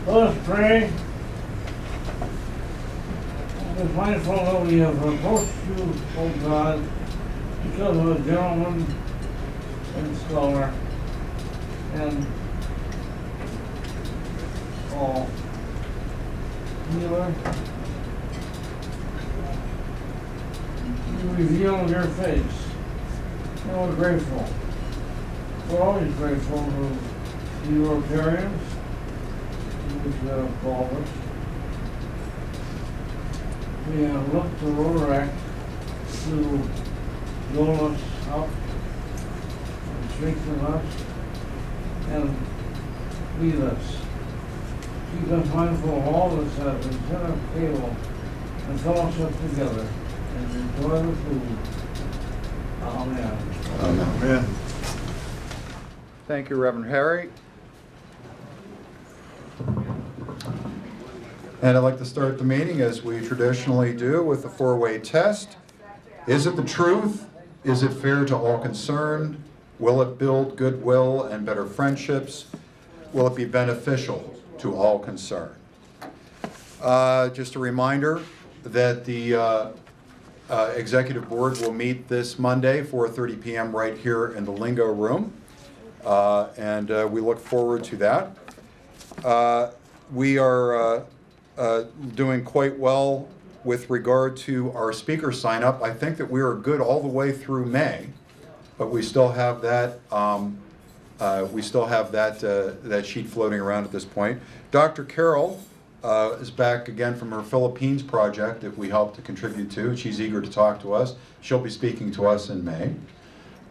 Let us pray. Be mindful that we have approached you, O God, because of a gentleman and scholar and all healer. You reveal your face, and we're grateful. We're always grateful to the Rotarians, which have called us. We have looked to Rotary to build us up and strengthen us and lead us. Keep us mindful of all this at the center table and fellowship together and enjoy the food. Amen. Amen. Thank you, Reverend Harry. And I'd like to start the meeting, as we traditionally do, with the four-way test. Is it the truth? Is it fair to all concerned? Will it build goodwill and better friendships? Will it be beneficial to all concerned? Just a reminder that the Executive Board will meet this Monday, 4:30 p.m. right here in the Lingo Room. And we look forward to that. We are doing quite well with regard to our speaker sign up. I think that we are good all the way through May, but we still have that that sheet floating around at this point. Dr. Carroll is back again from her Philippines project that we helped to contribute to, and she's eager to talk to us. She'll be speaking to us in May.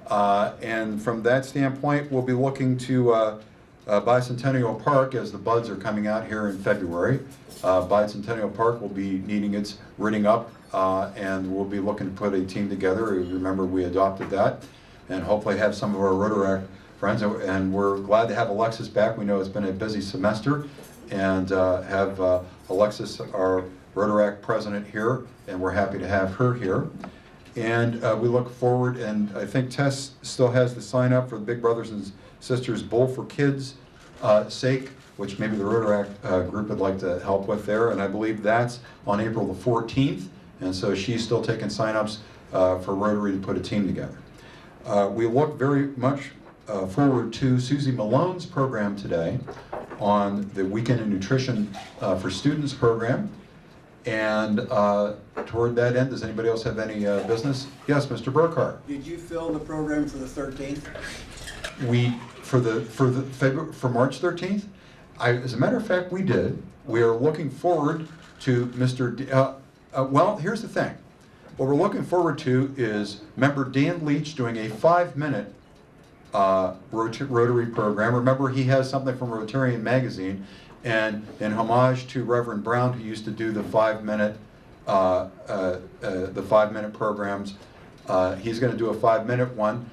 And from that standpoint, we'll be looking to Bicentennial Park, as the buds are coming out here in February. Bicentennial Park will be needing its ridding up, and we'll be looking to put a team together. Remember, we adopted that, and hopefully have some of our Rotary friends. And we're glad to have Alexis back. We know it's been a busy semester, and have Alexis, our Rotary president, here, and we're happy to have her here. And we look forward, and I think Tess still has the sign up for the Big Brothers and Sisters Bowl for Kids sake, which maybe the Rotary group would like to help with there. And I believe that's on April the 14th. And so she's still taking sign-ups for Rotary to put a team together. We look very much forward to Susy Malone's program today on the Weekend in Nutrition for Students program. And toward that end, does anybody else have any business? Yes, Mr. Burkhart. Did you fill the program for the 13th? For March 13th? As a matter of fact, we did. We are looking forward to Mr. Well, here's the thing. What we're looking forward to is member Dan Leach doing a 5-minute Rotary program. Remember, he has something from Rotarian Magazine, and in homage to Reverend Brown, who used to do the 5-minute programs, he's going to do a 5-minute one.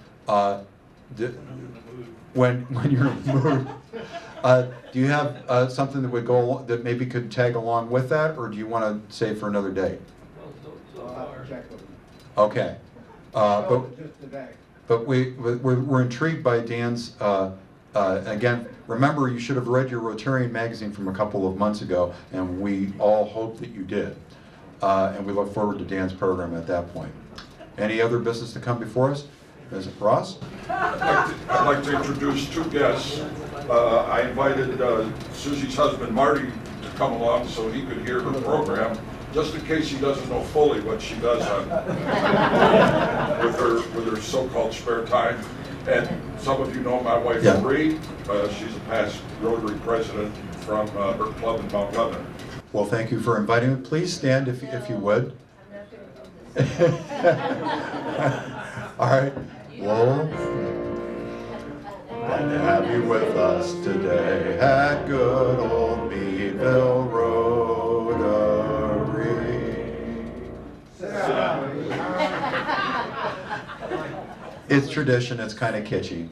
When you're in the mood, do you have something that would go along, that maybe could tag along with that, or do you want to save for another date? Okay, but we're intrigued by Dan's. Again, remember, you should have read your Rotarian magazine from a couple of months ago, and we all hope that you did. And we look forward to Dan's program at that point. Any other business to come before us? Is it Ross? I'd like to introduce two guests. I invited Susie's husband, Marty, to come along so he could hear her program, just in case he doesn't know fully what she does with her so-called spare time. And some of you know my wife, Marie. She's a past Rotary president from her club in Mount Lebanon. Well, thank you for inviting me. Please stand if you would. All right. Whoa. and to have you with us today at good old Meadville Rotary. It's tradition, it's kind of kitschy.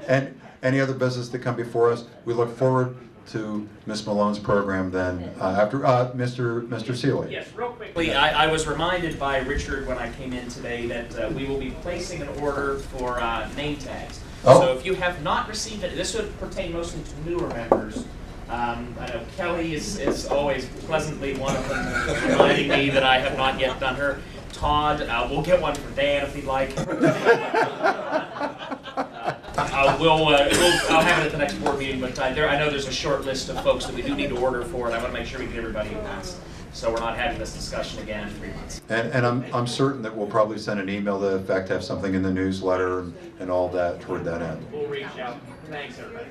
And any other business that come before us, we look forward to Ms. Malone's program then, after Mr. Seeley. Yes, real quickly, I was reminded by Richard when I came in today that we will be placing an order for name tags. Oh. So if you have not received it, this would pertain mostly to newer members. I know Kelly is always pleasantly one of them, reminding me that I have not yet done her. Todd, we'll get one for Dan if he'd like. I'll have it at the next board meeting, but I know there's a short list of folks that we do need to order for, and I want to make sure we get everybody in pass. So we're not having this discussion again in 3 months. And I'm certain that we'll probably send an email to the effect, have something in the newsletter and all that toward that end. We'll reach out. Thanks, everybody.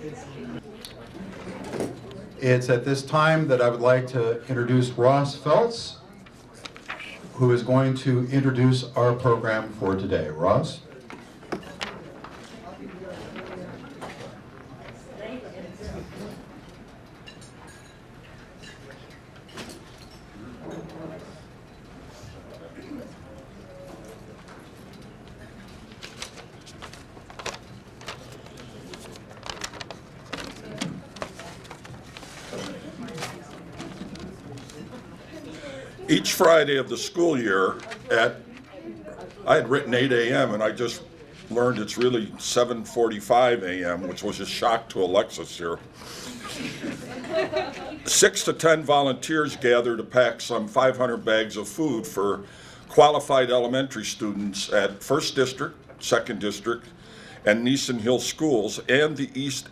It's at this time that I would like to introduce Ross Feltz, who is going to introduce our program for today. Ross? Each Friday of the school year I had written 8 a.m. and I just learned it's really 7:45 a.m., which was a shock to Alexis here. 6 to 10 volunteers gather to pack some 500 bags of food for qualified elementary students at 1st District, 2nd District, and Neeson Hill Schools and the East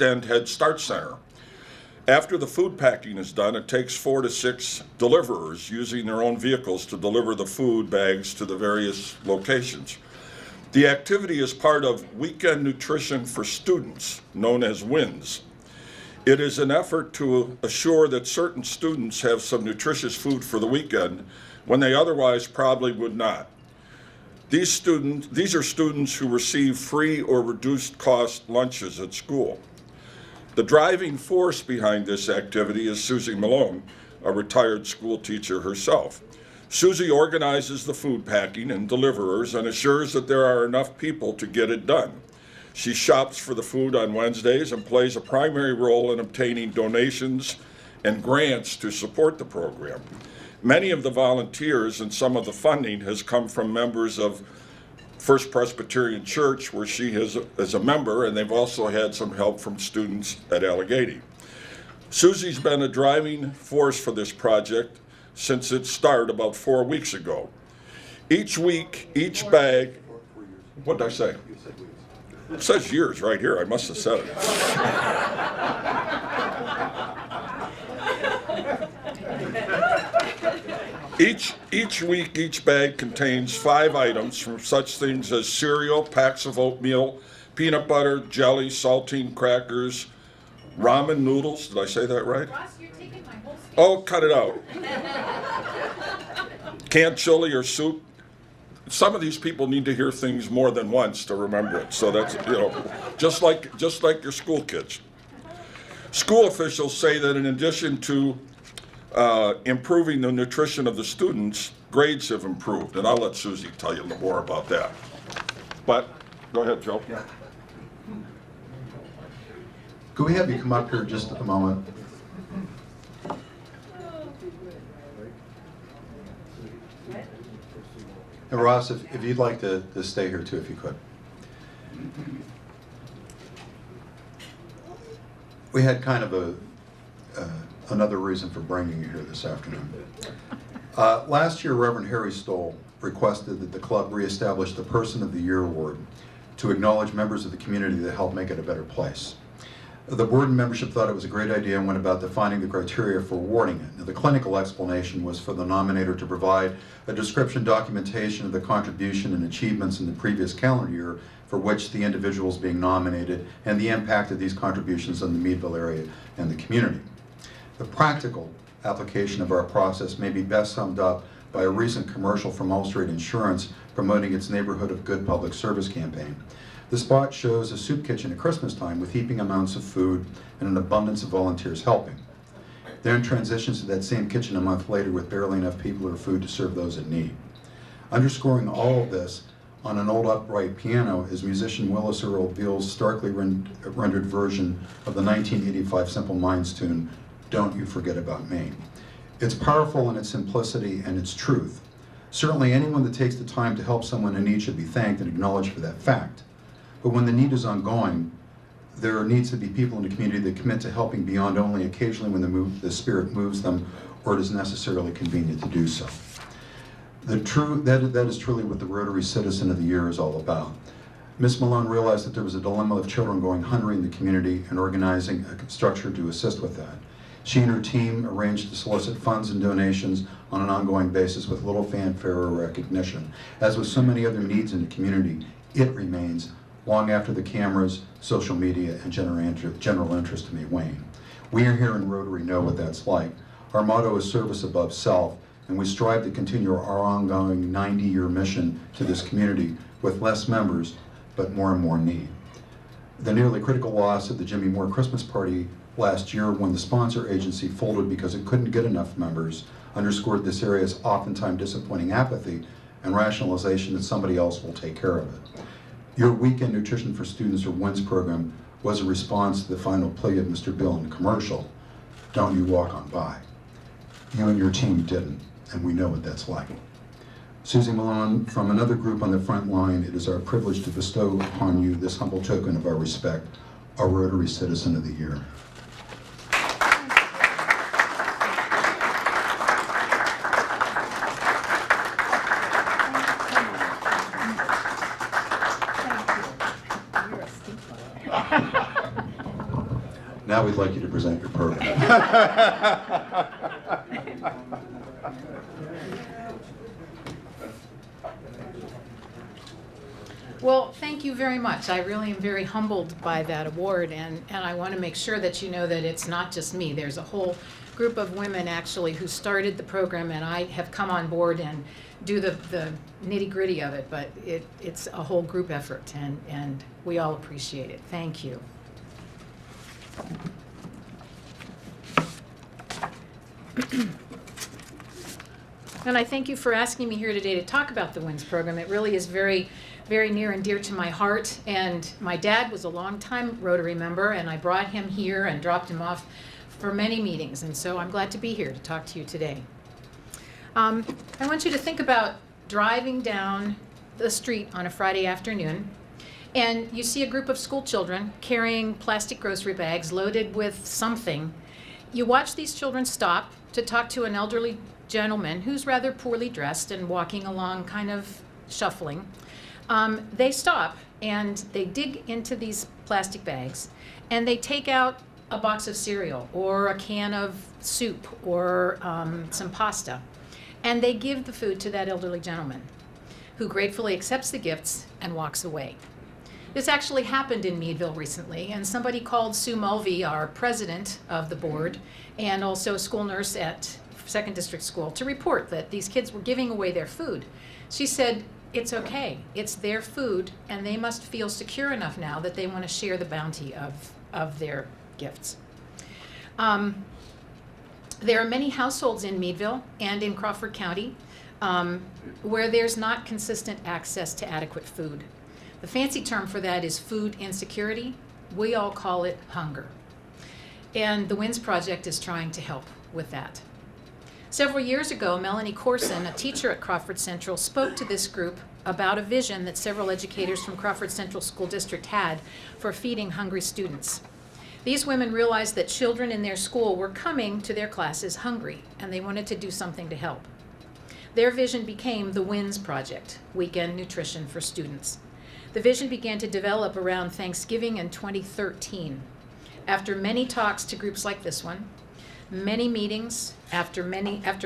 End Head Start Center. After the food packing is done, it takes 4 to 6 deliverers using their own vehicles to deliver the food bags to the various locations. The activity is part of Weekend Nutrition for Students, known as WINS. It is an effort to assure that certain students have some nutritious food for the weekend when they otherwise probably would not. These are students who receive free or reduced cost lunches at school. The driving force behind this activity is Susy Malone, a retired school teacher herself. Susie organizes the food packing and deliverers and assures that there are enough people to get it done. She shops for the food on Wednesdays and plays a primary role in obtaining donations and grants to support the program. Many of the volunteers and some of the funding has come from members of First Presbyterian Church, where she is a member, and they've also had some help from students at Allegheny. Susie's been a driving force for this project since its start about 4 weeks ago. Each week, each bag, what did I say? It says years right here, I must have said it. Each week, each bag contains 5 items from such things as cereal, packs of oatmeal, peanut butter, jelly, saltine crackers, ramen noodles. Did I say that right? Ross, you're taking my whole speech. Oh, cut it out. Canned chili or soup. Some of these people need to hear things more than once to remember it. So that's, just like your school kids. School officials say that in addition to improving the nutrition of the students, grades have improved, and I'll let Susie tell you more about that. But, go ahead, Joe. Yeah. Could we have you come up here just a moment? And Ross, if you'd like to stay here too, if you could. We had kind of another reason for bringing you here this afternoon. Last year, Reverend Harry Stoll requested that the club reestablish the Person of the Year Award to acknowledge members of the community that helped make it a better place. The board and membership thought it was a great idea and went about defining the criteria for awarding it. Now, the clinical explanation was for the nominator to provide a description documentation of the contribution and achievements in the previous calendar year for which the individual is being nominated and the impact of these contributions on the Meadville area and the community. The practical application of our process may be best summed up by a recent commercial from Allstate Insurance promoting its Neighborhood of Good public service campaign. The spot shows a soup kitchen at Christmas time with heaping amounts of food and an abundance of volunteers helping. Then transitions to that same kitchen a month later with barely enough people or food to serve those in need. Underscoring all of this, on an old upright piano is musician Willis Earl Beale's starkly rendered version of the 1985 Simple Minds tune, Don't You Forget About Me. It's powerful in its simplicity and its truth. Certainly anyone that takes the time to help someone in need should be thanked and acknowledged for that fact. But when the need is ongoing, there needs to be people in the community that commit to helping beyond only occasionally when the spirit moves them or it is necessarily convenient to do so. That is truly what the Rotary Citizen of the Year is all about. Ms. Malone realized that there was a dilemma of children going hungry in the community and organizing a structure to assist with that. She and her team arranged to solicit funds and donations on an ongoing basis with little fanfare or recognition. As with so many other needs in the community, it remains long after the cameras, social media, and general interest may wane. We here in Rotary know what that's like. Our motto is service above self, and we strive to continue our ongoing 90-year mission to this community with less members, but more and more need. The nearly critical loss of the Jimmy Moore Christmas party last year when the sponsor agency folded because it couldn't get enough members underscored this area's oftentimes disappointing apathy and rationalization that somebody else will take care of it. Your Weekend Nutrition for Students or WINS program was a response to the final plea of Mr. Bill in the commercial, don't you walk on by. You and your team didn't, and we know what that's like. Susy Malone, from another group on the front line, it is our privilege to bestow upon you this humble token of our respect, our Rotary Citizen of the Year. Now we'd like you to present your program. Well, thank you very much. I really am very humbled by that award, and I want to make sure that you know that it's not just me. There's a whole group of women actually who started the program, and I have come on board and do the nitty-gritty of it, but it's a whole group effort, and we all appreciate it. Thank you. And I thank you for asking me here today to talk about the WINS program. It really is very, very near and dear to my heart. And my dad was a longtime Rotary member, and I brought him here and dropped him off for many meetings. And so I'm glad to be here to talk to you today. I want you to think about driving down the street on a Friday afternoon, and you see a group of school children carrying plastic grocery bags loaded with something. You watch these children stop to talk to an elderly gentleman who's rather poorly dressed and walking along kind of shuffling. They stop and they dig into these plastic bags and they take out a box of cereal or a can of soup or some pasta, and they give the food to that elderly gentleman who gratefully accepts the gifts and walks away. This actually happened in Meadville recently, and somebody called Sue Mulvey, our president of the board, and also a school nurse at 2nd District School, to report that these kids were giving away their food. She said, it's okay, it's their food, and they must feel secure enough now that they want to share the bounty of their gifts. There are many households in Meadville and in Crawford County where there's not consistent access to adequate food. The fancy term for that is food insecurity. We all call it hunger. And the WINS Project is trying to help with that. Several years ago, Melanie Corson, a teacher at Crawford Central, spoke to this group about a vision that several educators from Crawford Central School District had for feeding hungry students. These women realized that children in their school were coming to their classes hungry, and they wanted to do something to help. Their vision became the WINS Project, Weekend Nutrition for Students. The vision began to develop around Thanksgiving in 2013. After many talks to groups like this one, many meetings, after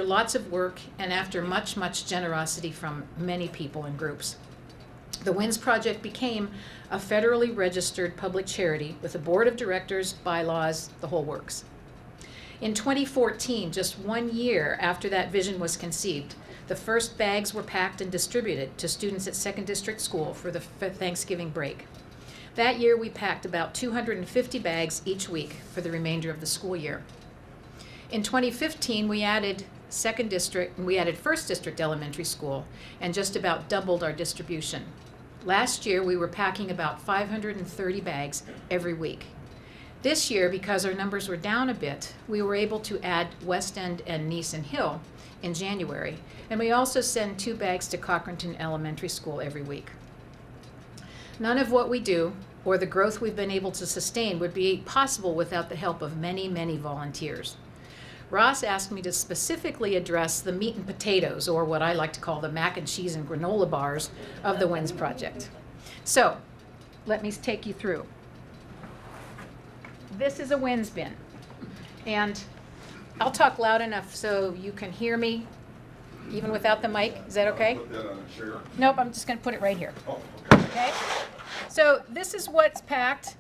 lots of work, and after much generosity from many people and groups, the WINS Project became a federally registered public charity with a board of directors, bylaws, the whole works. In 2014, just 1 year after that vision was conceived, the first bags were packed and distributed to students at 2nd District School for the Thanksgiving break. That year, we packed about 250 bags each week for the remainder of the school year. In 2015, we added First District Elementary School and just about doubled our distribution. Last year, we were packing about 530 bags every week. This year, because our numbers were down a bit, we were able to add West End and Nice and Hill in January, and we also send 2 bags to Cochranton Elementary School every week. None of what we do or the growth we've been able to sustain would be possible without the help of many, many volunteers. Ross asked me to specifically address the meat and potatoes, or what I like to call the mac and cheese and granola bars of the WINS project. So, let me take you through. This is a WINS bin, and I'll talk loud enough so you can hear me, even without the mic. Is that okay? Put that on a chair. Nope, I'm just going to put it right here. Oh, okay. Okay? So this is what's packed.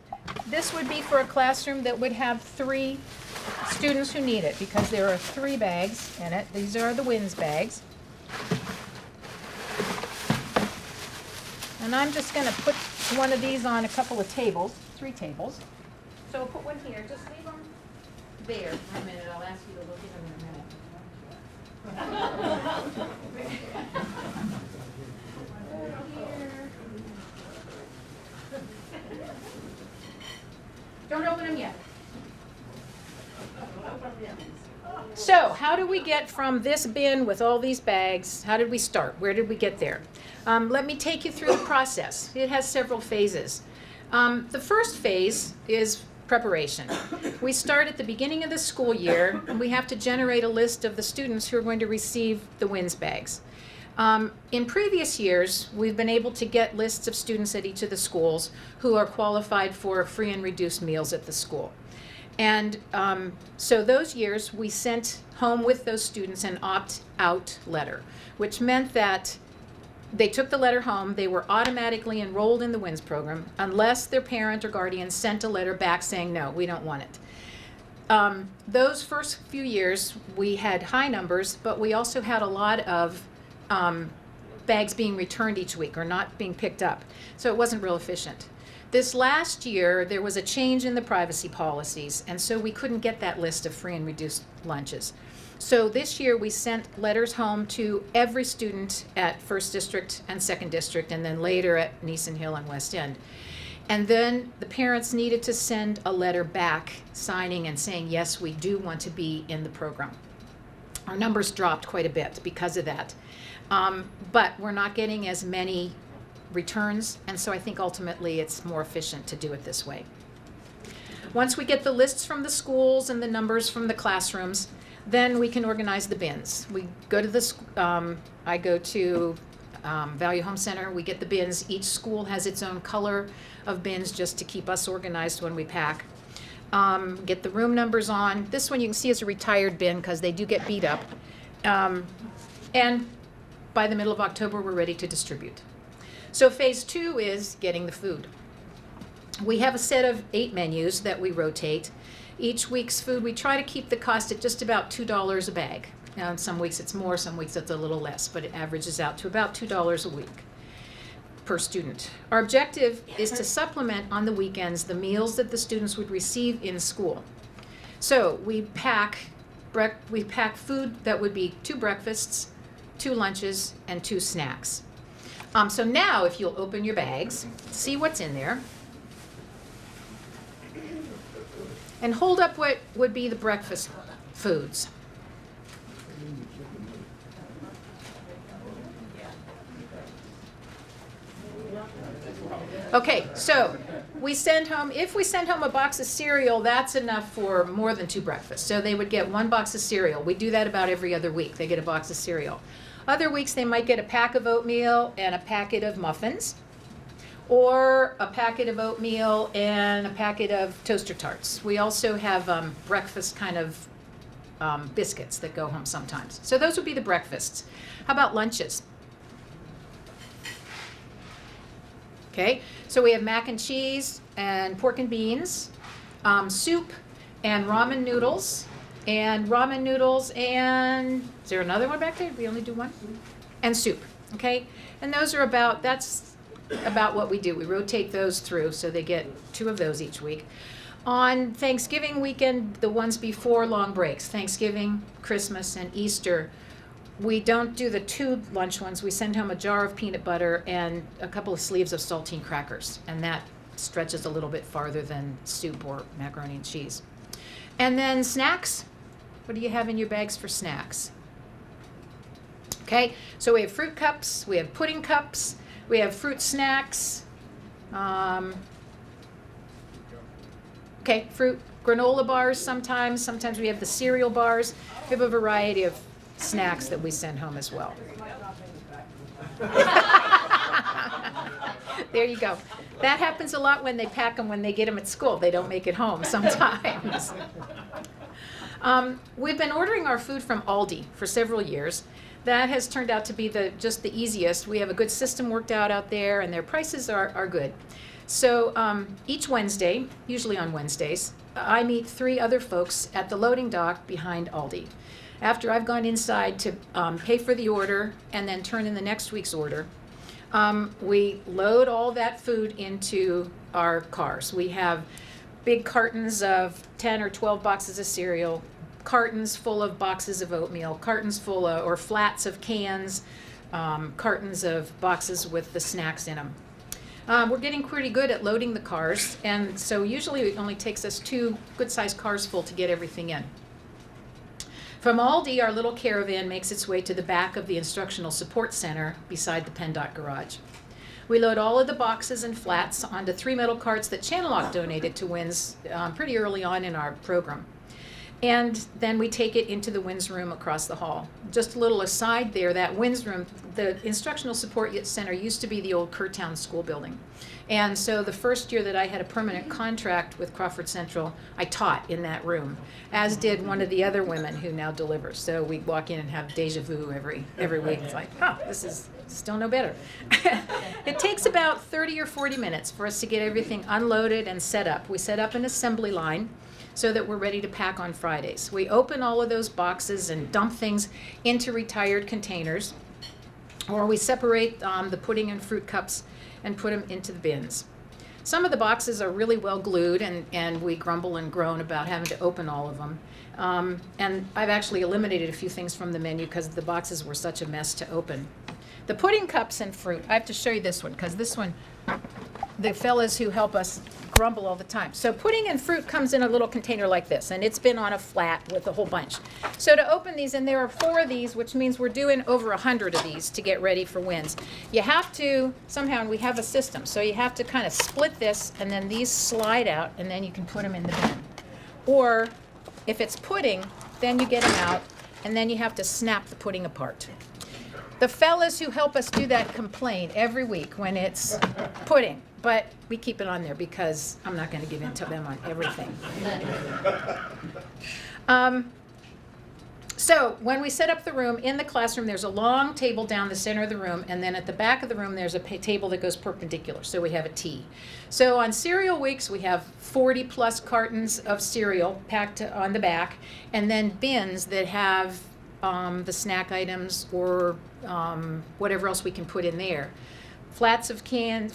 This would be for a classroom that would have 3 students who need it, because there are 3 bags in it. These are the WINS bags. And I'm just going to put one of these on a couple of tables, 3 tables. So I'll put one here. Just leave them there for a minute. I'll ask you to look at them in a minute. Don't open them yet. So, how do we get from this bin with all these bags? How did we start? Where did we get there? Let me take you through the process. It has several phases. The first phase is preparation. We start at the beginning of the school year, and we have to generate a list of the students who are going to receive the WINS bags. In previous years, we've been able to get lists of students at each of the schools who are qualified for free and reduced meals at the school. And so those years, we sent home with those students an opt-out letter, which meant that they took the letter home, they were automatically enrolled in the WINS program, unless their parent or guardian sent a letter back saying, no, we don't want it. Those first few years, we had high numbers, but we also had a lot of bags being returned each week or not being picked up. So it wasn't real efficient. This last year, there was a change in the privacy policies, and so we couldn't get that list of free and reduced lunches. So this year, we sent letters home to every student at First District and Second District, and then later at Nice and Hill and West End. And then the parents needed to send a letter back signing and saying, yes, we do want to be in the program. Our numbers dropped quite a bit because of that. But we're not getting as many returns, and so I think ultimately it's more efficient to do it this way. Once we get the lists from the schools and the numbers from the classrooms, then we can organize the bins. We go to the, I go to Value Home Center, we get the bins. Each school has its own color of bins just to keep us organized when we pack. Get the room numbers on. This one you can see is a retired bin because they do get beat up. And by the middle of October, we're ready to distribute. So phase 2 is getting the food. We have a set of 8 menus that we rotate. Each week's food, we try to keep the cost at just about $2 a bag. Now, some weeks it's more, some weeks it's a little less, but it averages out to about $2 a week per student. Our objective is to supplement on the weekends the meals that the students would receive in school. So we pack food that would be 2 breakfasts, 2 lunches, and 2 snacks. So now, if you'll open your bags, see what's in there, and hold up what would be the breakfast foods. Okay, so we send home, if we send home a box of cereal, that's enough for more than 2 breakfasts. So they would get 1 box of cereal. We do that about every other week. They get a box of cereal. Other weeks they might get a pack of oatmeal and a packet of muffins, or a packet of oatmeal and a packet of toaster tarts. We also have breakfast kind of biscuits that go home sometimes. So those would be the breakfasts. How about lunches? Okay, so we have mac and cheese and pork and beans, soup and ramen noodles, and is there another one back there? Did we only do one? And soup, okay? And those are about, that's about what we do. We rotate those through, so they get 2 of those each week. On Thanksgiving weekend, the ones before long breaks, Thanksgiving, Christmas, and Easter, we don't do the 2 lunch ones. We send home a jar of peanut butter and a couple of sleeves of saltine crackers, and that stretches a little bit farther than soup or macaroni and cheese. And then snacks. What do you have in your bags for snacks? Okay, so we have fruit cups, we have pudding cups, we have fruit snacks. Okay, fruit granola bars sometimes. Sometimes we have the cereal bars. We have a variety of snacks that we send home as well. There you go. That happens a lot when they pack them when they get them at school. They don't make it home sometimes. We've been ordering our food from Aldi for several years. That has turned out to be just the easiest. We have a good system worked out there, and their prices are good. So each Wednesday, usually on Wednesdays, I meet 3 other folks at the loading dock behind Aldi. After I've gone inside to pay for the order and then turn in the next week's order, we load all that food into our cars. We have big cartons of 10 or 12 boxes of cereal, cartons full of boxes of oatmeal, cartons full of, or flats of cans, cartons of boxes with the snacks in them. We're getting pretty good at loading the cars, and so usually it only takes us 2 good-sized cars full to get everything in. From Aldi, our little caravan makes its way to the back of the Instructional Support Center beside the PennDOT garage. We load all of the boxes and flats onto 3 metal carts that Channellock donated to WINS pretty early on in our program. And then we take it into the WINS room across the hall. Just a little aside there, that WINS room, the Instructional Support Center used to be the old Kerrtown School building. And so the first year that I had a permanent contract with Crawford Central, I taught in that room, as did one of the other women who now delivers. So we walk in and have deja vu every week. It's like, this is still no better. It takes about 30 or 40 minutes for us to get everything unloaded and set up. We set up an assembly line so that we're ready to pack on Fridays. We open all of those boxes and dump things into retired containers, or we separate the pudding and fruit cups and put them into the bins. Some of the boxes are really well glued, and we grumble and groan about having to open all of them. And I've actually eliminated a few things from the menu because the boxes were such a mess to open. The pudding cups and fruit, I have to show you this one, because this one, the fellas who help us grumble all the time. So pudding and fruit comes in a little container like this, and it's been on a flat with a whole bunch. So to open these, and there are 4 of these, which means we're doing over 100 of these to get ready for WINS. You have to, somehow, and we have a system, so you have to kind of split this, and then these slide out, and then you can put them in the bin. Or if it's pudding, then you get them out, and then you have to snap the pudding apart. The fellas who help us do that complain every week when it's pudding, but we keep it on there because I'm not going to give in to them on everything. So when we set up the room in the classroom, there's a long table down the center of the room, and then at the back of the room there's a table that goes perpendicular, so we have a T. So on cereal weeks we have 40 plus cartons of cereal packed on the back, and then bins that have the snack items or whatever else we can put in there. Flats of cans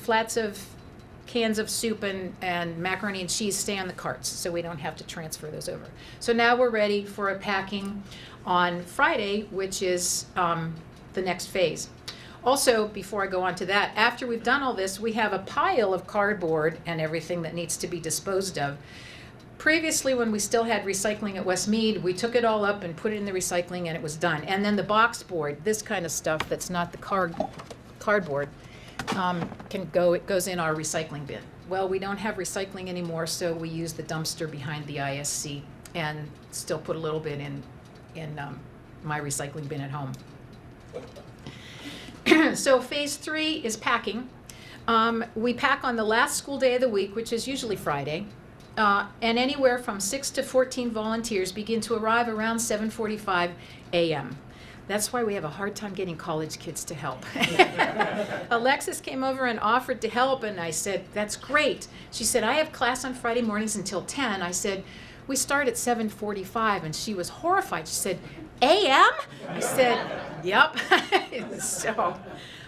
of soup and macaroni and cheese stay on the carts, so we don't have to transfer those over. So now we're ready for a packing on Friday, which is the next phase. Also, before I go on to that, after we've done all this, we have a pile of cardboard and everything that needs to be disposed of. Previously, when we still had recycling at Westmead, we took it all up and put it in the recycling, and it was done. And then the box board, this kind of stuff that's not the cardboard, it goes in our recycling bin. Well, we don't have recycling anymore, so we use the dumpster behind the ISC and still put a little bit in my recycling bin at home. So phase 3 is packing. We pack on the last school day of the week, which is usually Friday. And anywhere from 6 to 14 volunteers begin to arrive around 7:45 a.m. That's why we have a hard time getting college kids to help. Alexis came over and offered to help, and I said, that's great. She said, I have class on Friday mornings until 10. I said, we start at 7:45, and she was horrified. She said, a.m.? I said, yep. So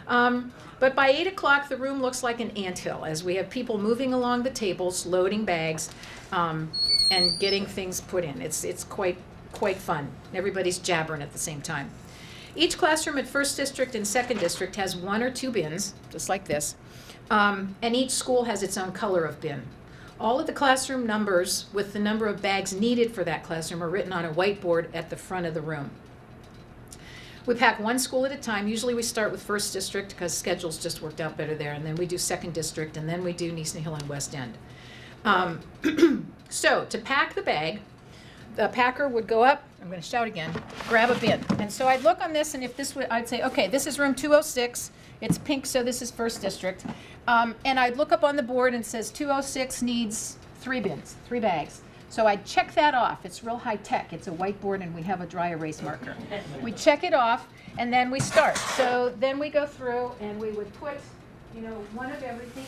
But by 8 o'clock, the room looks like an anthill as we have people moving along the tables, loading bags, and getting things put in. It's quite fun. Everybody's jabbering at the same time. Each classroom at First District and Second District has 1 or 2 bins, just like this, and each school has its own color of bin. All of the classroom numbers with the number of bags needed for that classroom are written on a whiteboard at the front of the room. We pack 1 school at a time. Usually we start with First District because schedules just worked out better there, and then we do Second District, and then we do Neeson Hill and West End. So to pack the bag, the packer would go up, I'm going to shout again, grab a bin. And so I'd look on this, and if this would, I'd say, okay, this is room 206. It's pink, so this is First District. And I'd look up on the board and it says 206 needs 3 bins, 3 bags. So I'd check that off. It's real high tech. It's a whiteboard and we have a dry erase marker. We check it off and then we start. So then we go through and we would put, one of everything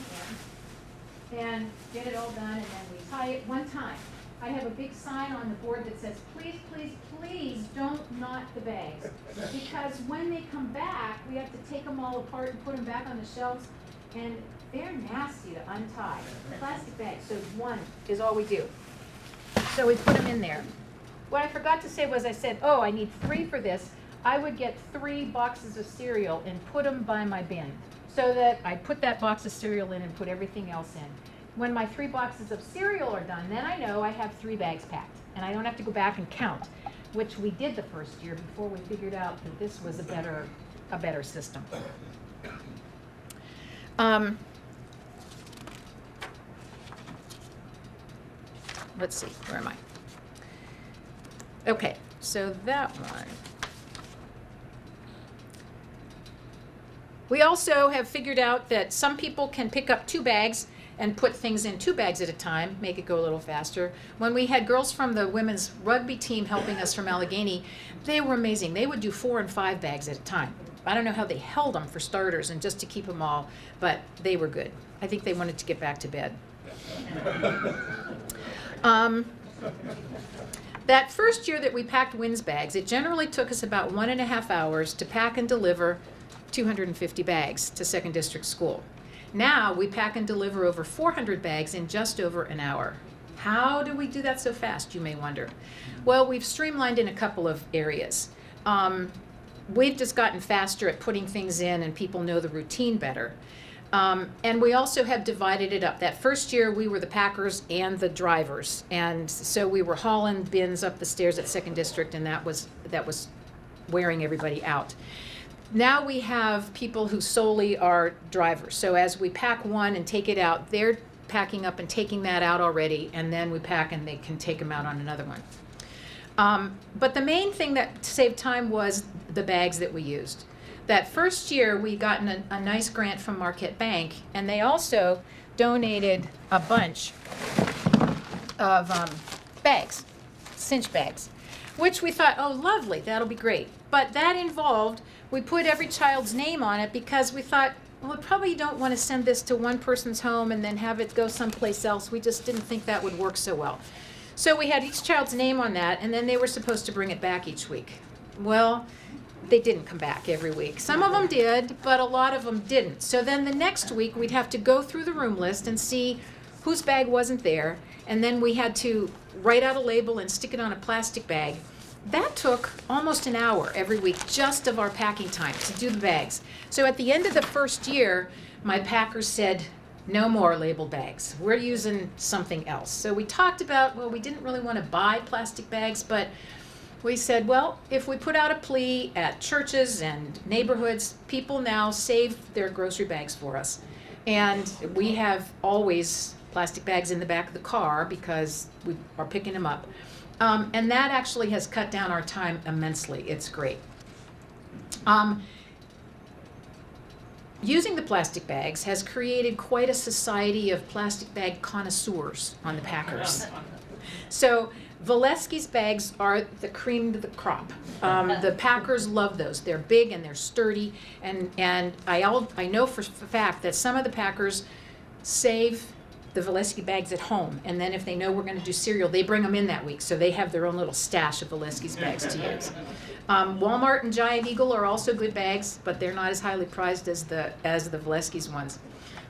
in and get it all done, and then we tie it one time. I have a big sign on the board that says, please, please, please don't knot the bags. Because when they come back, we have to take them all apart and put them back on the shelves, and they're nasty to untie. Plastic bags, so 1 is all we do. So we put them in there. What I forgot to say was I said, oh, I need 3 for this. I would get 3 boxes of cereal and put them by my bin, so that I put that box of cereal in and put everything else in. When my 3 boxes of cereal are done, then I know I have 3 bags packed, and I don't have to go back and count, which we did the first year before we figured out that this was a better system. Let's see, where am I? Okay, so that one. We also have figured out that some people can pick up 2 bags and put things in 2 bags at a time, make it go a little faster. When we had girls from the women's rugby team helping us from Allegheny, they were amazing. They would do 4 and 5 bags at a time. I don't know how they held them for starters and just to keep them all, but they were good. I think they wanted to get back to bed. That first year that we packed WINS bags, it generally took us about 1.5 hours to pack and deliver 250 bags to Second District School. Now we pack and deliver over 400 bags in just over an hour. How do we do that so fast, you may wonder? Well, we've streamlined in a couple of areas. We've just gotten faster at putting things in, and people know the routine better. And we also have divided it up. That first year we were the packers and the drivers, and so we were hauling bins up the stairs at Second District, and that was wearing everybody out. Now we have people who solely are drivers. So as we pack one and take it out, they're packing up and taking that out already, and then we pack and they can take them out on another one. But the main thing that saved time was the bags that we used. That first year we got a nice grant from Marquette Bank, and they also donated a bunch of bags, cinch bags, which we thought, oh lovely, that'll be great. But that involved, we put every child's name on it because we thought, well, we probably don't want to send this to one person's home and then have it go someplace else. We just didn't think that would work so well. So we had each child's name on that, and then they were supposed to bring it back each week. Well, they didn't come back every week. Some of them did, but a lot of them didn't. So then the next week we'd have to go through the room list and see whose bag wasn't there, and then we had to write out a label and stick it on a plastic bag. That took almost an hour every week just of our packing time to do the bags. So at the end of the first year, my packers said, no more labeled bags. We're using something else. So we talked about, well, we didn't really want to buy plastic bags, but we said, well, if we put out a plea at churches and neighborhoods, people now save their grocery bags for us. And we have always plastic bags in the back of the car because we are picking them up. And that actually has cut down our time immensely. It's great. Using the plastic bags has created quite a society of plastic bag connoisseurs on the packers. So Valesky's bags are the cream of the crop. The packers love those. They're big and they're sturdy. And I know for a fact that some of the packers save the Valesky bags at home, and then if they know we're going to do cereal, they bring them in that week, so they have their own little stash of Valesky's bags to use. Walmart and Giant Eagle are also good bags, but they're not as highly prized as the Valesky's ones.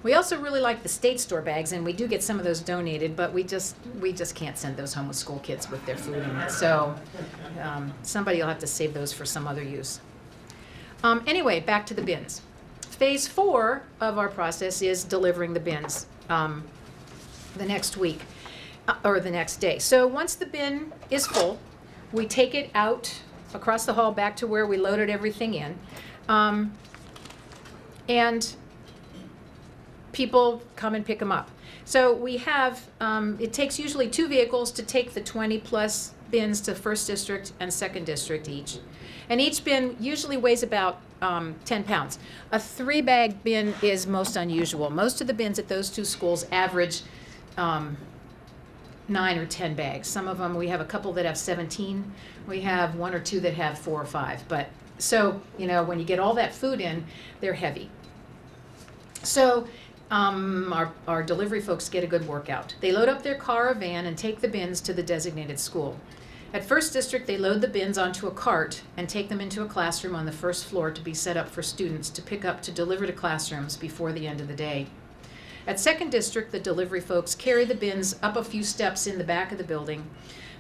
We also really like the State Store bags, and we do get some of those donated, but we just can't send those home with school kids with their food in it. So somebody will have to save those for some other use. Anyway, back to the bins. Phase 4 of our process is delivering the bins the next week or the next day. So once the bin is full, we take it out across the hall back to where we loaded everything in. And people come and pick them up. So we have, it takes usually 2 vehicles to take the 20+ bins to First District and Second District each. And each bin usually weighs about 10 pounds. A 3-bag bin is most unusual. Most of the bins at those 2 schools average 9 or 10 bags. Some of them, we have a couple that have 17. We have 1 or 2 that have 4 or 5. But so, you know, when you get all that food in, they're heavy. So our delivery folks get a good workout. They load up their car or van and take the bins to the designated school. At First District, they load the bins onto a cart and take them into a classroom on the first floor to be set up for students to pick up to deliver to classrooms before the end of the day. At Second District, the delivery folks carry the bins up a few steps in the back of the building,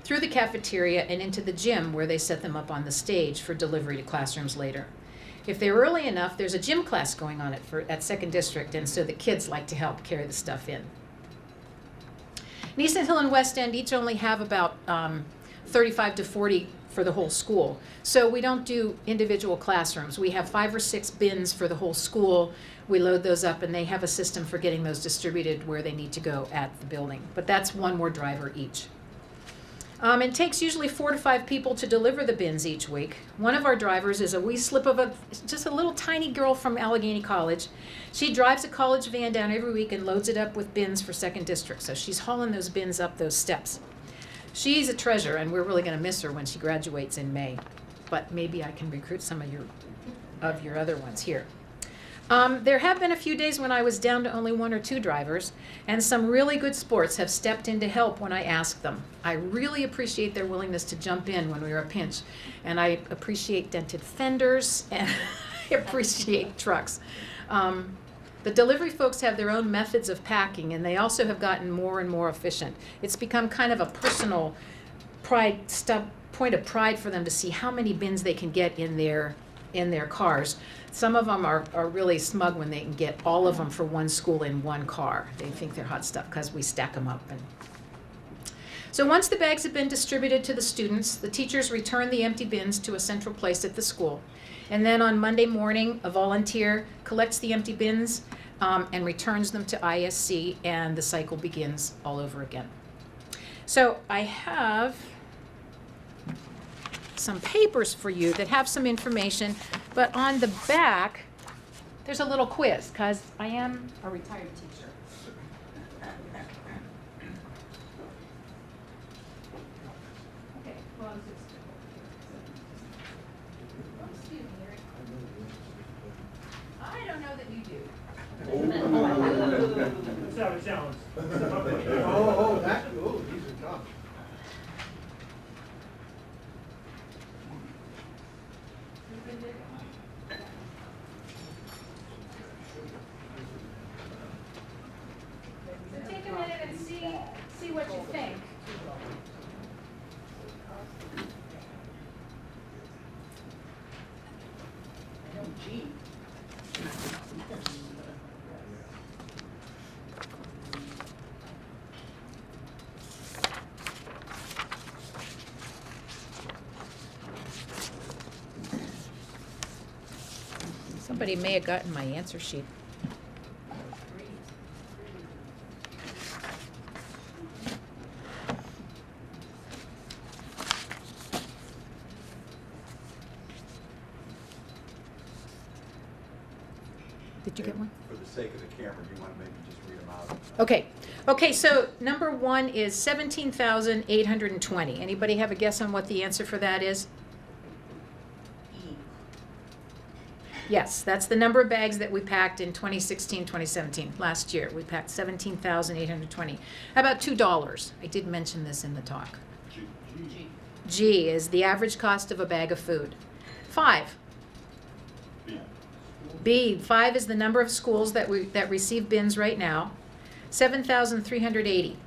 through the cafeteria and into the gym where they set them up on the stage for delivery to classrooms later. If they're early enough, there's a gym class going on at Second District, and so the kids like to help carry the stuff in. East Hill and West End each only have about 35 to 40 for the whole school. So we don't do individual classrooms. We have 5 or 6 bins for the whole school. We load those up, and they have a system for getting those distributed where they need to go at the building. But that's 1 more driver each. It takes usually 4 to 5 people to deliver the bins each week. One of our drivers is a wee slip of just a little tiny girl from Allegheny College. She drives a college van down every week and loads it up with bins for Second District. So she's hauling those bins up those steps. She's a treasure, and we're really going to miss her when she graduates in May. But maybe I can recruit some of your other ones here. There have been a few days when I was down to only 1 or 2 drivers, and some really good sports have stepped in to help when I ask them. I really appreciate their willingness to jump in when we're a pinch, and I appreciate dented fenders, and I appreciate trucks. The delivery folks have their own methods of packing, and they also have gotten more and more efficient. It's become kind of a personal point of pride for them to see how many bins they can get in their cars. Some of them are really smug when they can get all of them for 1 school in 1 car. They think they're hot stuff because we stack them up. So once the bags have been distributed to the students, the teachers return the empty bins to a central place at the school. And then on Monday morning, a volunteer collects the empty bins and returns them to ISC, and the cycle begins all over again. So I have some papers for you that have some information, but on the back there's a little quiz because I am a retired teacher. Okay, well, excuse me, Eric. I don't know that you do. Let's have a challenge. These are tough. So take a minute and see what you think. Somebody may have gotten my answer sheet. Did you get one? For the sake of the camera, do you want to maybe just read them out? Okay. Okay, so number 1 is 17,820. Anybody have a guess on what the answer for that is? Yes, that's the number of bags that we packed in 2016, 2017. Last year, we packed 17,820. How about $2? I did mention this in the talk. G is the average cost of a bag of food. 5. B, 5 is the number of schools that receive bins right now. 7,380.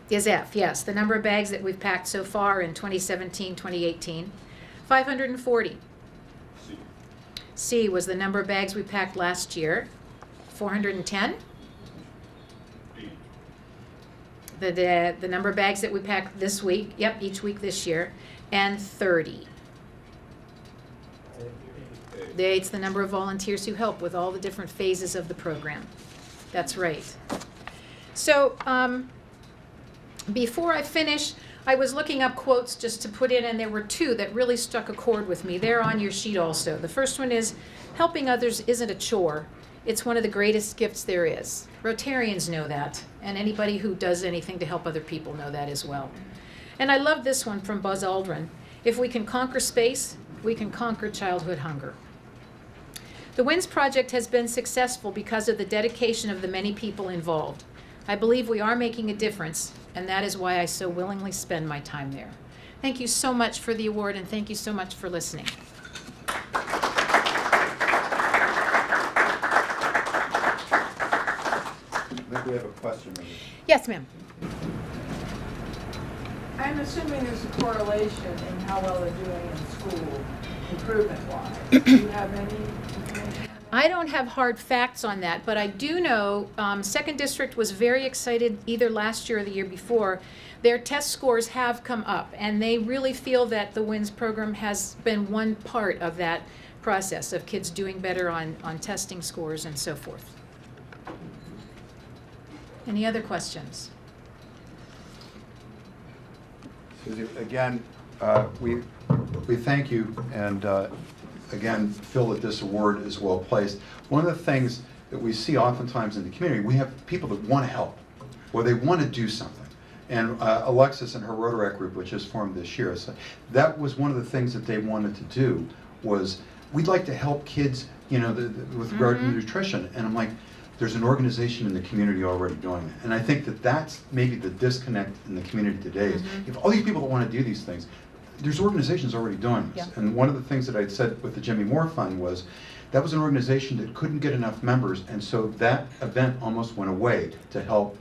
Is F, yes, the number of bags that we've packed so far in 2017, 2018. 540. C was the number of bags we packed last year. 410. The number of bags that we packed this week, yep, each week this year, and 30. It's the number of volunteers who help with all the different phases of the program. That's right. So, before I finish, I was looking up quotes just to put in, and there were 2 that really struck a chord with me. They're on your sheet also. The first one is, helping others isn't a chore. It's one of the greatest gifts there is. Rotarians know that, and anybody who does anything to help other people know that as well. And I love this one from Buzz Aldrin. If we can conquer space, we can conquer childhood hunger. The WINS project has been successful because of the dedication of the many people involved. I believe we are making a difference, and that is why I so willingly spend my time there. Thank you so much for the award, and thank you so much for listening. I think we have a question. Yes, ma'am. I'm assuming there's a correlation in how well they're doing in school, improvement-wise. Do you have any information? I don't have hard facts on that, but I do know Second District was very excited either last year or the year before. Their test scores have come up, and they really feel that the WINS program has been one part of that process of kids doing better on testing scores and so forth. Any other questions? Susie, again, we thank you, and again, feel that this award is well placed. One of the things that we see oftentimes in the community, we have people that want to help, or they want to do something. And Alexis and her Rotary group, which is formed this year, so that was one of the things that they wanted to do, was we'd like to help kids, you know, with regard to nutrition. And I'm like, there's an organization in the community already doing it. And I think that that's maybe the disconnect in the community today is, if all these people that want to do these things, there's organizations already doing this. Yeah. And one of the things that I'd said with the Jimmy Moore Fund was, that was an organization that couldn't get enough members, and so that event almost went away to help,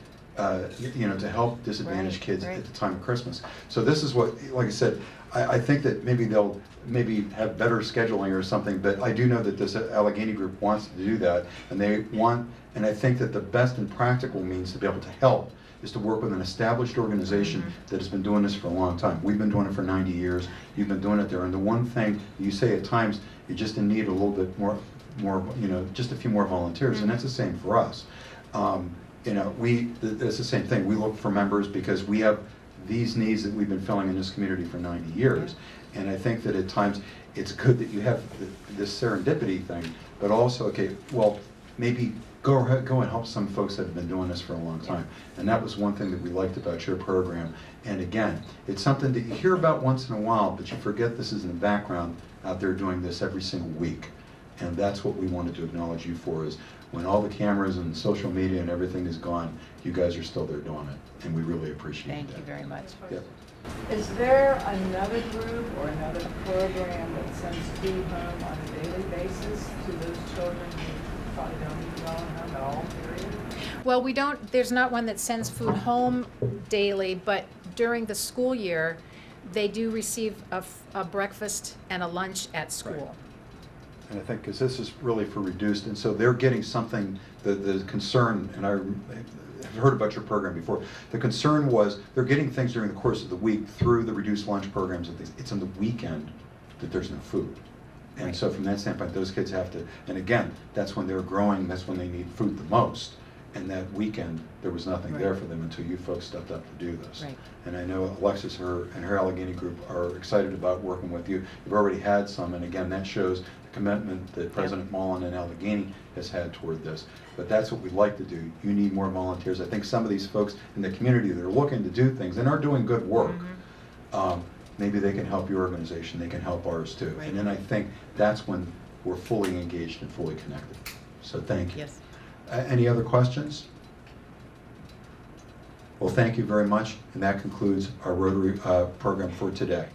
you know, to help disadvantaged kids at the time of Christmas. So this is what, like I said, I think that maybe they'll have better scheduling or something, but I do know that this Allegheny group wants to do that, and they want, and I think that the best and practical means to be able to help is to work with an established organization that has been doing this for a long time. We've been doing it for 90 years. You've been doing it there. And the one thing you say at times, you're just in need of a little bit more, you know, just a few more volunteers. And that's the same for us. You know, it's the same thing. We look for members because we have these needs that we've been filling in this community for 90 years. And I think that at times it's good that you have this serendipity thing, but also, okay, well, maybe go and help some folks that have been doing this for a long time. And that was one thing that we liked about your program. And again, it's something that you hear about once in a while, but you forget this is in the background out there doing this every single week. And that's what we wanted to acknowledge you for, is when all the cameras and social media and everything is gone, you guys are still there doing it. And we really appreciate that. Thank you very much. Yep. Is there another group or another program that sends food home on a daily basis to those children who probably don't eat well enough at all, period? Well, we don't, there's not one that sends food home daily, but during the school year, they do receive a breakfast and a lunch at school. Right. And I think, because this is really for reduced, and so they're getting something, the concern, and I've heard about your program before, the concern was they're getting things during the course of the week through the reduced lunch programs. It's on the weekend that there's no food. And Right. so from that standpoint, those kids have to, and again, that's when they're growing, that's when they need food the most. And that weekend, there was nothing there for them until you folks stepped up to do this. Right. And I know Alexis and her Allegheny group are excited about working with you. You've already had some, and again, that shows the commitment that President Mullen and Allegheny has had toward this. But that's what we'd like to do. You need more volunteers. I think some of these folks in the community that are looking to do things and are doing good work, maybe they can help your organization, they can help ours too. Right. And then I think that's when we're fully engaged and fully connected. So thank you. Yes. Any other questions? Well, thank you very much, and that concludes our Rotary program for today.